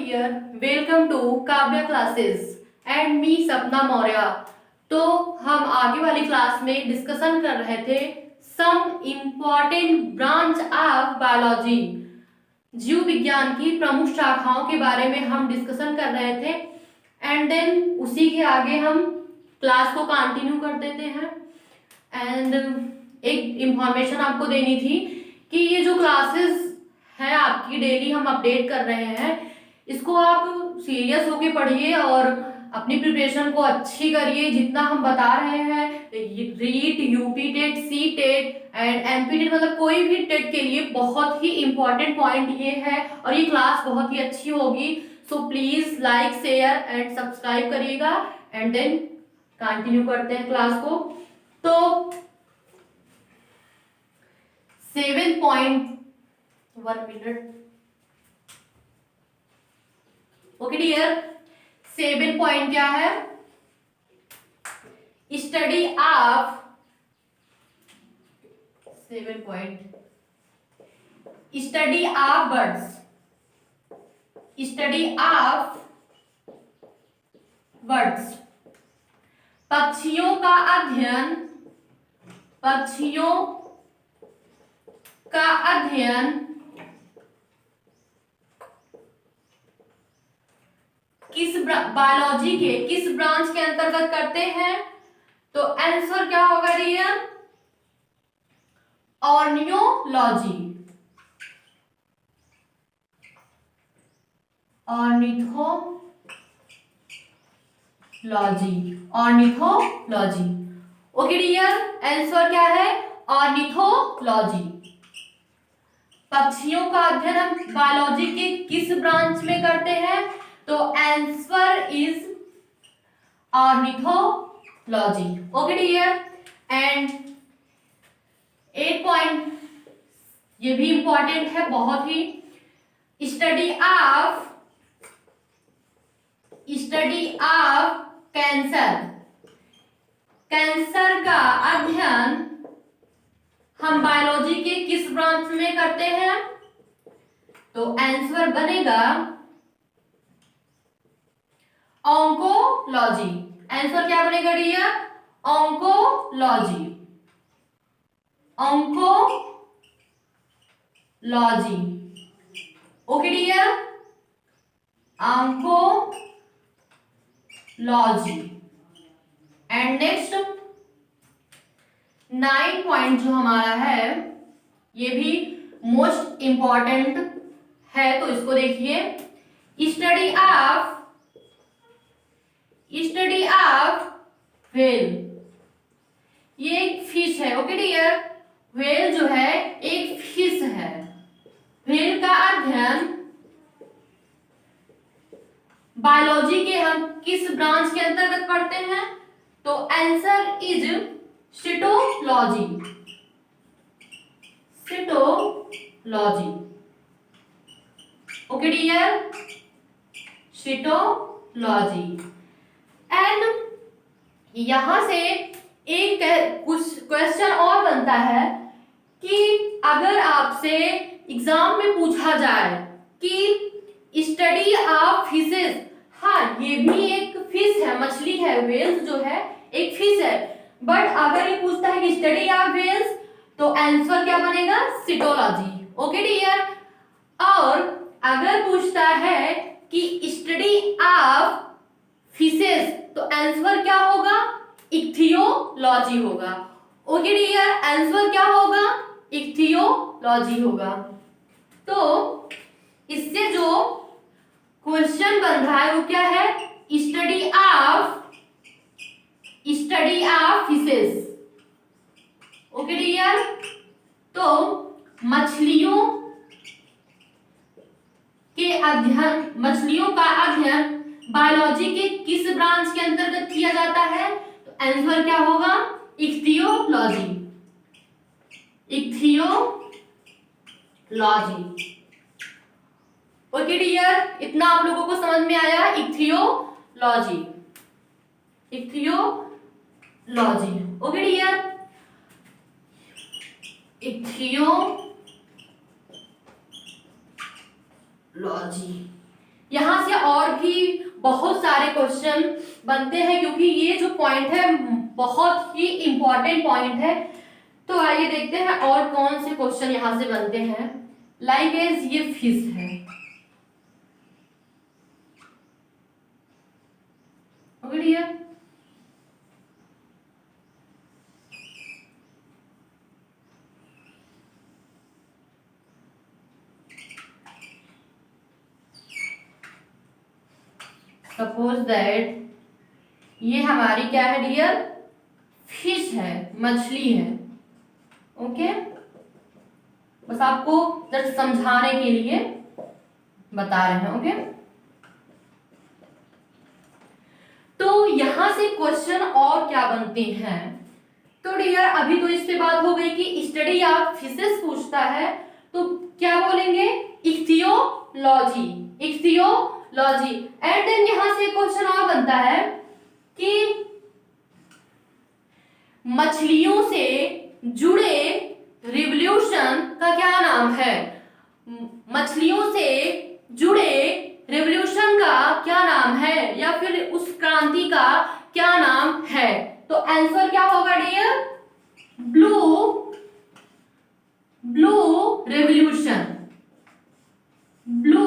dear, welcome to Kavya classes and me सपना मौर्य। तो हम आगे वाली क्लास में डिस्कशन कर रहे थे some important branch of biology, जीव विज्ञान की प्रमुख शाखाओं के बारे में हम डिस्कशन कर रहे थे। एंड देन उसी के आगे हम क्लास को कंटिन्यू कर देते हैं। एंड एक इंफॉर्मेशन आपको देनी थी कि ये जो क्लासेस है आपकी डेली हम अपडेट कर रहे हैं, इसको आप सीरियस होके पढ़िए और अपनी प्रिपरेशन को अच्छी करिए। जितना हम बता रहे हैं, REET, UP TET, C TET and MP TET, मतलब कोई भी टेट के लिए बहुत ही इंपॉर्टेंट पॉइंट ये है और ये क्लास बहुत ही अच्छी होगी। So please like, share and subscribe करिएगा। एंड देन कंटिन्यू करते हैं क्लास को। तो 7.1 मिनट। ओके डियर, 7 पॉइंट क्या है? Study of 7 point study of birds, study of birds, पक्षियों का अध्ययन, पक्षियों का अध्ययन किस बायोलॉजी के किस ब्रांच के अंतर्गत करते हैं? तो आंसर क्या होगा dear? Ornithology, ornithology. Okay dear, answer क्या है? ऑर्निथोलॉजी। पक्षियों का अध्ययन हम बायोलॉजी के किस ब्रांच में करते हैं? तो answer is ornithology. Okay dear, and 8 point ये भी इंपॉर्टेंट है बहुत ही। स्टडी ऑफ कैंसर, कैंसर का अध्ययन हम बायोलॉजी के किस ब्रांच में करते हैं? तो आंसर बनेगा ऑन्कोलॉजी। आंसर क्या बनेगा dear? Oncology, oncology. Okay dear, oncology. And next 9 point जो हमारा है, ये भी मोस्ट इंपॉर्टेंट है, तो इसको देखिए। स्टडी ऑफ व्हेल, ये एक फिश है। ओके डियर, व्हेल जो है एक फिश है। व्हेल का अध्ययन बायोलॉजी के हम किस ब्रांच के अंतर्गत पढ़ते हैं? तो answer is cytology, cytology. Okay dear, cytology. And यहां से एक कुछ क्वेश्चन और बनता है कि अगर आपसे एग्जाम में पूछा जाए कि स्टडी ऑफ फिशेस, हाँ ये भी एक फिश है, मछली है, वेल्स जो है एक फिश है, बट अगर ये पूछता है कि स्टडी ऑफ वेल्स, तो आंसर क्या बनेगा? सिटोलॉजी। ओके डियर, और अगर पूछता है कि स्टडी ऑफ फिशेस, तो आंसर क्या होगा? इक्थियोलॉजी होगा। ओके डियर, आंसर क्या होगा? इक्थियोलॉजी होगा। तो इससे जो क्वेश्चन बन रहा है वो क्या है? Study of fishes. Okay dear, तो मछलियों का अध्ययन बायोलॉजी के किस ब्रांच के अंतर्गत किया जाता है? तो आंसर क्या होगा? Ichthyology, ichthyology. ओके डियर, इतना आप लोगों को समझ में आया? Ichthyology, ichthyology. Okay dear, ichthyology. यहाँ से और भी बहुत सारे क्वेश्चन बनते हैं क्योंकि ये जो पॉइंट है बहुत ही इंपॉर्टेंट पॉइंट है। तो आइए देखते हैं और कौन से क्वेश्चन यहाँ से बनते हैं। लाइक एज ये फिश है, ओके डियर। सपोज दैट ये हमारी क्या है डियर, फिश है, मछली है, ओके। बस आपको जस्ट समझाने के लिए बता रहे हैं, ओके। तो यहां से क्वेश्चन और क्या बनते हैं। तो डियर अभी तो इस पे बात हो गई कि स्टडी ऑफ फिशेस पूछता है, तो क्या बोलेंगे, इक्थियोलॉजी, इक्थियोलॉजी। एंड देन यहां से क्वेश्चन और बनता है कि मछलियों से जुड़े रिवॉल्यूशन का क्या नाम है, मछलियों से जुड़े रिवॉल्यूशन का क्या नाम है, या फिर उस क्रांति का क्या नाम है। तो आंसर क्या होगा dear, blue revolution, blue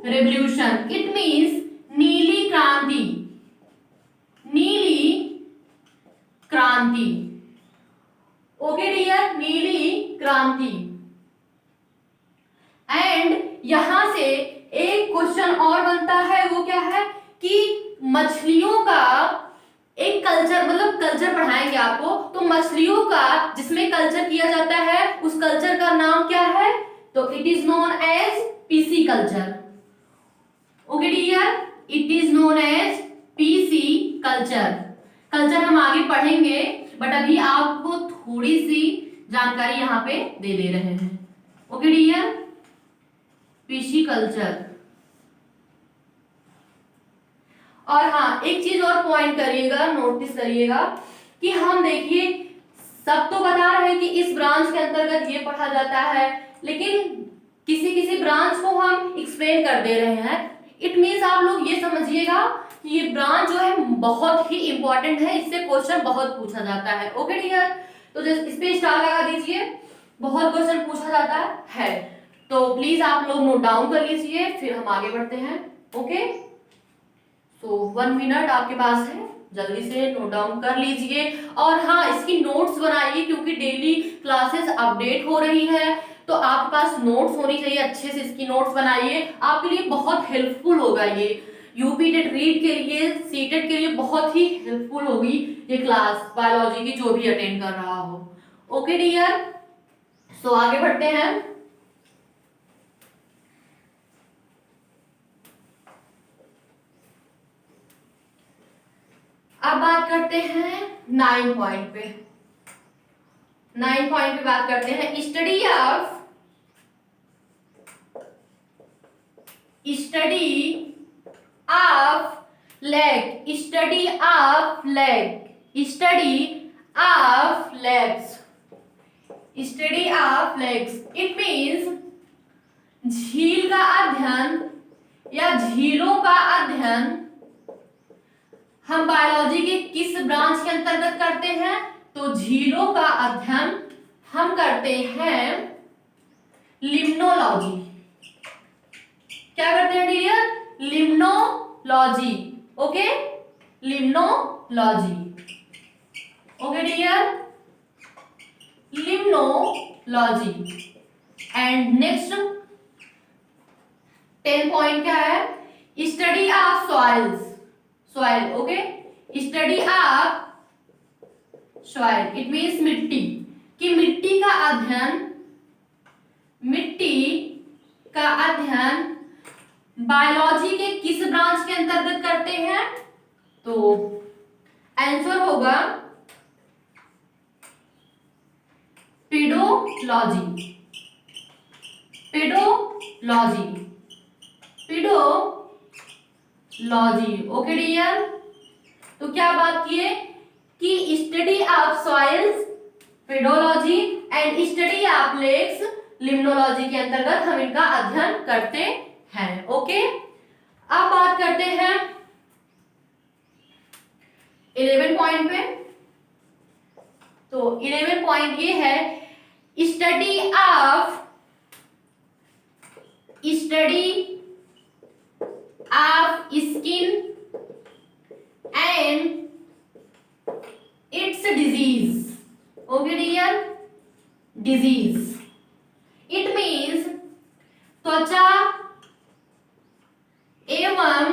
revolution. It means नीली क्रांति, नीली क्रांति, ओके डियर, नीली क्रांति। एंड यहां से एक क्वेश्चन और बनता है, वो क्या है कि मछलियों का एक कल्चर, मतलब कल्चर पढ़ाएंगे आपको, तो मछलियों का जिसमें कल्चर किया जाता है उस कल्चर का नाम क्या है, तो it is known as pisciculture, okay dear, it is known as pisciculture. Culture हम आगे पढ़ेंगे, बट अभी आपको थोड़ी सी जानकारी यहाँ पे दे रहे हैं, ओके डियर, पीसी कल्चर। और हाँ, एक चीज और पॉइंट करिएगा, नोटिस करिएगा कि हम देखिए सब तो बता रहे हैं कि इस ब्रांच के अंतर्गत ये पढ़ा जाता है, लेकिन किसी किसी ब्रांच को हम एक्सप्लेन कर दे रहे हैं। इट मीन्स आप लोग ये समझिएगा कि ये ब्रांच जो है बहुत ही इंपॉर्टेंट है, इससे क्वेश्चन बहुत पूछा जाता है, ओके डियर। तो जस्ट इस पे स्टार लगा दीजिए, बहुत क्वेश्चन पूछा जाता है। तो प्लीज आप लोग नोट डाउन कर लीजिए, फिर हम आगे बढ़ते हैं, ओके। तो 1 मिनट आपके पास है, जल्दी से नोट डाउन कर लीजिए। और हाँ, इसकी नोट्स बनाइए क्योंकि डेली क्लासेस अपडेट हो रही है, तो आपके पास नोट्स होनी चाहिए, अच्छे से इसकी नोट्स बनाइए, आपके लिए बहुत हेल्पफुल होगा ये, यूपी टेट रीड के लिए, सीटेट के लिए बहुत ही हेल्पफुल होगी ये क्लास, बायोलॉजी की जो भी अटेंड कर रहा हो, ओके डियर। सो आगे बढ़ते हैं। अब बात करते हैं 9 पॉइंट पे। 9 पॉइंट पे बात करते हैं study of leg, study of leg, study of legs, study of legs. It means झील का अध्ययन या झीलों का अध्ययन हम बायोलॉजी के किस ब्रांच के अंतर्गत करते हैं, तो झीलों का अध्ययन हम करते हैं लिम्नोलॉजी। क्या करते हैं dear, limnology, okay, limnology, okay dear, limnology. And next 10 point क्या है, study of soils, soil, okay, study of soil. It means मिट्टी, कि मिट्टी का अध्ययन, मिट्टी का अध्ययन बायोलॉजी के किस ब्रांच के अंतर्गत करते हैं, तो आंसर होगा pedology, pedology, pedology, okay dear. तो क्या बात किए कि study of soils pedology and study of lakes limnology के अंतर्गत हम इनका अध्ययन करते हैं, ओके। अब बात करते हैं 11 पॉइंट पे। तो 11 पॉइंट ये है study of skin and its disease. Okay dear, disease it means त्वचा एवं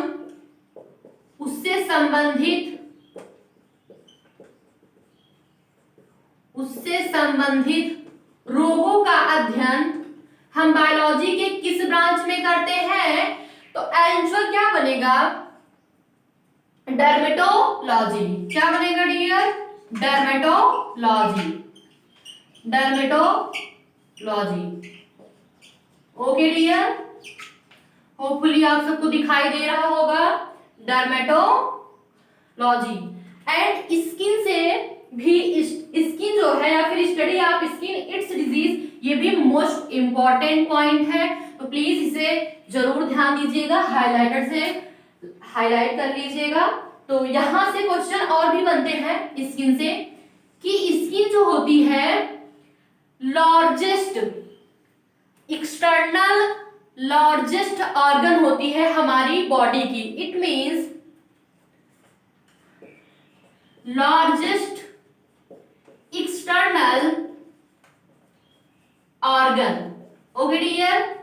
उससे संबंधित रोगों का अध्ययन हम बायोलॉजी के किस ब्रांच में करते हैं? तो आंसर क्या बनेगा? डर्मेटोलॉजी। क्या बनेगा dear? Dermatology. Okay dear, hopefully आप सबको दिखाई दे रहा होगा डर्मेटोलॉजी। एंड स्किन से भी, स्किन जो है या फिर study of skin it's disease, ये भी मोस्ट इंपॉर्टेंट पॉइंट है। तो प्लीज इसे जरूर ध्यान दीजिएगा, हाइलाइटर से हाईलाइट कर लीजिएगा। तो यहां से क्वेश्चन और भी बनते हैं स्किन से कि स्किन जो होती है लार्जेस्ट ऑर्गन होती है हमारी बॉडी की। It means largest external organ. Okay dear,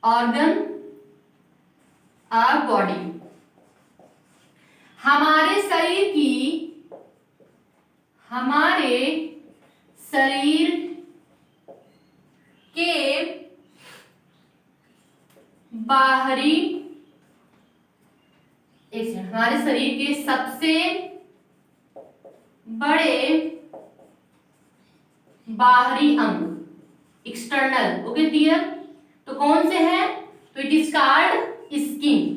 organ of body हमारे शरीर के बाहरी, हमारे शरीर के सबसे बड़े बाहरी अंग एक्सटर्नल। ओके डियर, तो कौन से हैं? तो it is called skin.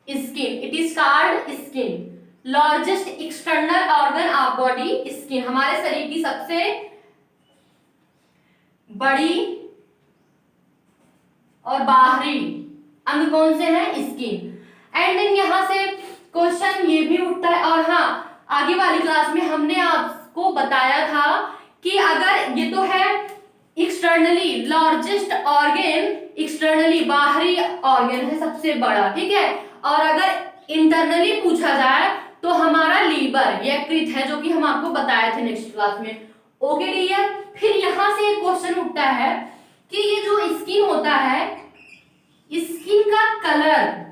It is called skin. Largest external organ of body skin, हमारे शरीर की सबसे बड़ी और बाहरी अंग कौन से हैं? स्किन। एंड देन यहां से क्वेश्चन ये भी उठता है, और हाँ, आगे वाली क्लास में हमने आपको बताया था कि अगर ये तो है एक्सटर्नली लार्जेस्ट ऑर्गन, एक्सटर्नली बाहरी ऑर्गन है सबसे बड़ा, ठीक है। और अगर इंटरनली पूछा जाए तो हमारा लीवर, यकृत है, जो कि हम आपको बताए थे नेक्स्ट क्लास में। ओके डियर, फिर यहां से एक क्वेश्चन उठता है कि ये जो स्किन होता है, स्किन का कलर,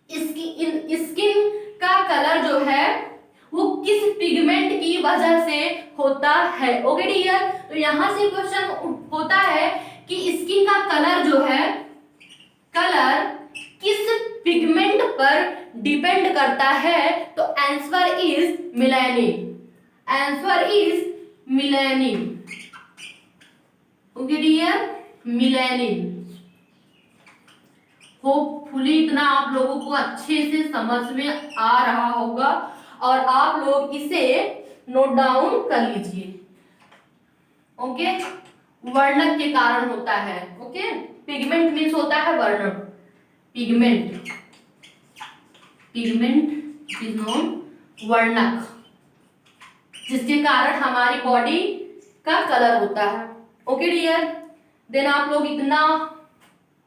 स्किन का कलर जो है वो किस पिगमेंट की वजह से होता है? ओके डियर, तो यहां से क्वेश्चन होता है कि स्किन का कलर जो है, कलर किस पिगमेंट पर डिपेंड करता है? तो answer is melanin. Answer is melanin. Okay dear, melanin. Hopefully इतना आप लोगों को अच्छे से समझ में आ रहा होगा और आप लोग इसे नोट डाउन कर लीजिए। ओके, वर्णक के कारण होता है। ओके, पिगमेंट मीन्स होता है वर्णक। पिगमेंट इज नोन वर्णक, जिसके कारण हमारी बॉडी का कलर होता है। ओके डियर, देन आप लोग इतना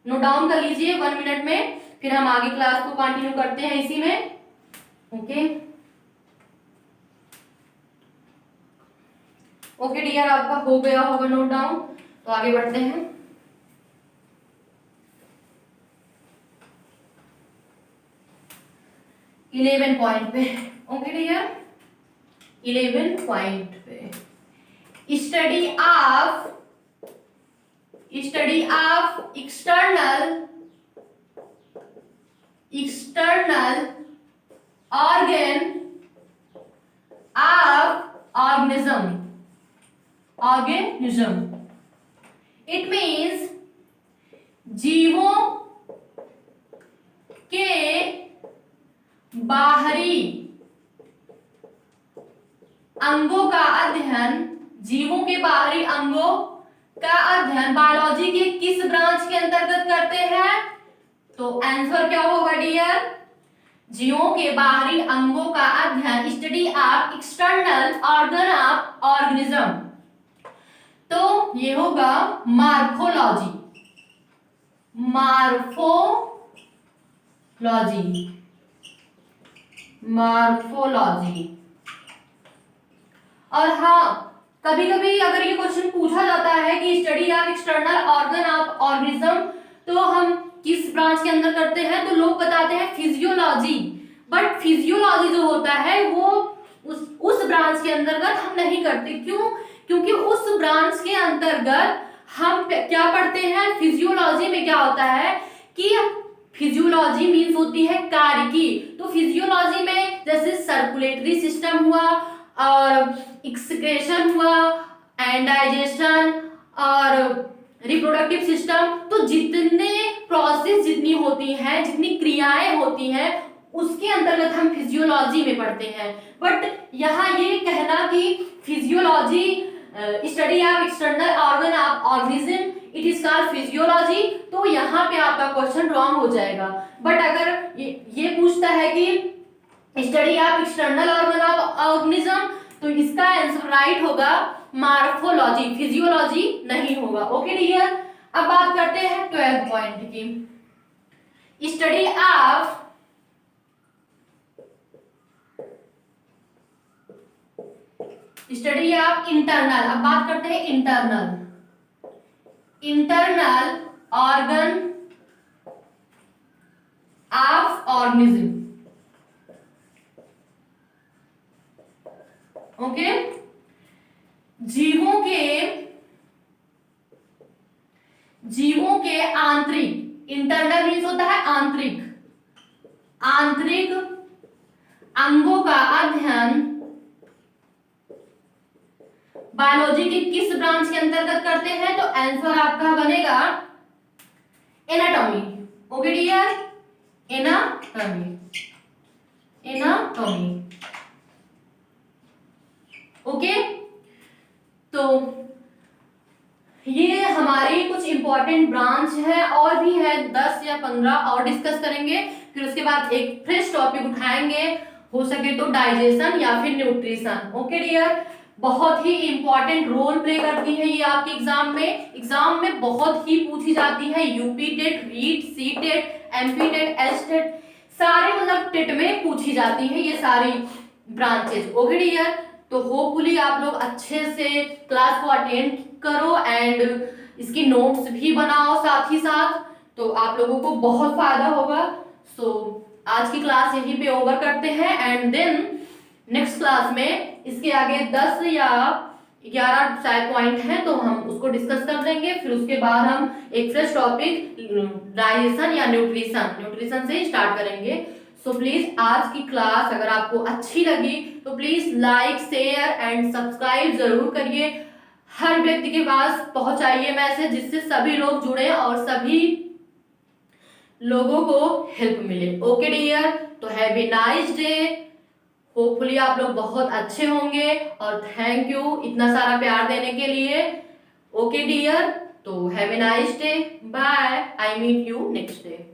नोट डाउन कर लीजिए 1 मिनट में, फिर हम आगे क्लास को कंटिन्यू करते हैं इसी में। ओके ओके डियर, आपका हो गया होगा नोट डाउन, तो आगे बढ़ते हैं। इलेवन पॉइंट पे। ओके डियर, 11 पॉइंट पे study of external organ of organism. It means जीवों के बाहरी अंगों का अध्ययन, जीवों के बाहरी अंगों का अध्ययन बायोलॉजी के किस ब्रांच के अंतर्गत करते हैं? तो आंसर क्या होगा डियर? जीवों के बाहरी अंगों का अध्ययन, study of external organ of organism. तो ये होगा मार्फोलॉजी। मार्फोलॉजी। और हाँ, कभी कभी अगर ये क्वेश्चन पूछा जाता है कि study of external organ of organism, तो हम किस ब्रांच के अंदर करते हैं? तो लोग बताते हैं फिजियोलॉजी। बट फिजियोलॉजी जो होता है वो उस ब्रांच के अंतर्गत हम नहीं करते। क्यों? क्योंकि उस ब्रांच के अंतर्गत हम क्या पढ़ते हैं? फिजियोलॉजी में क्या होता है कि फिजियोलॉजी मीन्स होती है कार्य की। तो फिजियोलॉजी में जैसे सर्कुलेटरी सिस्टम हुआ और एक्सक्रेशन हुआ एंड डाइजेशन और रिप्रोडक्टिव सिस्टम, तो जितने प्रोसेस जितनी होती हैं, जितनी क्रियाएं होती हैं, उसके अंतर्गत हम फिजियोलॉजी में पढ़ते हैं। बट यहाँ ये कहना कि physiology study of external organ of organism it is called physiology, तो यहाँ पे आपका क्वेश्चन रॉन्ग हो जाएगा। बट अगर ये पूछता है कि study of external organ of organism, तो इसका आंसर राइट होगा मार्फोलॉजी, फिजियोलॉजी नहीं होगा। ओके डियर, अब बात करते हैं 12th पॉइंट की। Study of internal. अब बात करते हैं internal organ of organism. Okay, जीवों के आंतरिक, इंटरनल मीन्स होता है आंतरिक अंगों का अध्ययन बायोलॉजी के किस ब्रांच के अंतर्गत करते हैं? तो आंसर आपका बनेगा anatomy. Okay dear, anatomy. Okay, तो ये हमारी कुछ इंपॉर्टेंट ब्रांच है, और भी है 10 या 15 और डिस्कस करेंगे। फिर उसके बाद एक फ्रेश टॉपिक उठाएंगे, हो सके तो डाइजेशन या फिर न्यूट्रिशन। ओके डियर, बहुत ही इंपॉर्टेंट रोल प्ले करती है ये आपके एग्जाम में बहुत ही पूछी जाती है। UP TET, REET, C TET, MP TET, S TET, सारे मतलब टेट में पूछी जाती है ये सारी ब्रांचेस। ओके डियर, तो होपफुली आप लोग अच्छे से क्लास को अटेंड करो एंड इसकी नोट्स भी बनाओ साथ ही साथ, तो आप लोगों को बहुत फायदा होगा। सो आज की क्लास यहीं पे ओवर करते हैं एंड देन नेक्स्ट क्लास में इसके आगे 10 या 11 शायद पॉइंट हैं, तो हम उसको डिस्कस कर देंगे। फिर उसके बाद हम एक फ्रेश टॉपिक डाइजेशन या न्यूट्रिशन से स्टार्ट करेंगे। सो प्लीज आज की क्लास अगर आपको अच्छी लगी तो please like, share and subscribe जरूर करिए। हर व्यक्ति के पास पहुंचाइए मैसेज, जिससे सभी लोग जुड़े और सभी लोगों को हेल्प मिले। ओके डियर, तो have a nice day. Hopefully आप लोग बहुत अच्छे होंगे और थैंक यू इतना सारा प्यार देने के लिए। ओके डियर, तो have a nice day, bye, I meet you next day.